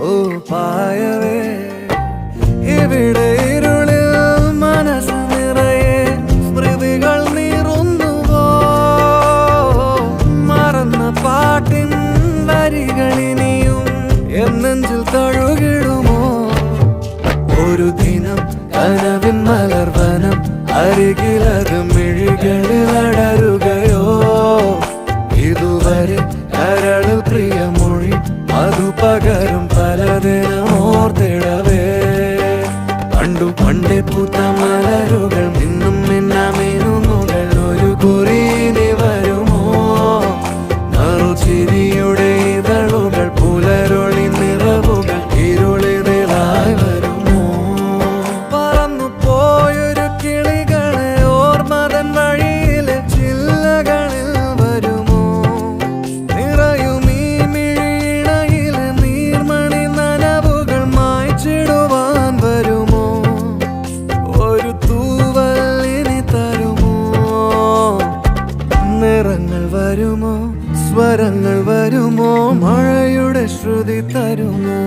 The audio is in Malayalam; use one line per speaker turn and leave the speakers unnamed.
ഓ പായവേ ഇവിടെ ഇരുളിൽ മനസ്സ് നിറയെ സ്മൃതികൾ നീറുന്നുവോ മറന്ന പാട്ടിൻ വരികളിനിയും എന്നെഞ്ചിൽ തഴുകിടുമോ ഒരു ദിനം കനവിൻ മലർവനം അരികിലത് മിഴികളിൽ അടരുകയോ ഇതുവരെ കരളിൽ പ്രിയമൊഴി അതു പകരും പലതിനും ഓർത്തിടവേ പണ്ടു പണ്ടേ പൂത്ത മലരുകൾ നിന്നും മിന്നാമീനുകൾ ഒരു കുറിയിനി വരുമോ നറുചിരിയുടെ ഇതളുകൾ പുലരൊളി നിറവുകൾ ഇരുളിലായി വരുമോ പറന്നു പോയൊരു കിളികളെ ഓർമ്മതൻ വഴിയിലെ ചില്ലകളിൽ വരുമോ നിറയും ഈ മിഴിയിണയിലെ നീർമണി നനവുകൾ മായ്ച്ചിടുവാൻ വരുമോ ഒരു തൂവലിനി തരുമോ നിറങ്ങൾ വരുമോ സ്വരങ്ങൾ വരുമോ മഴയുടെ ശ്രുതി തരുമോ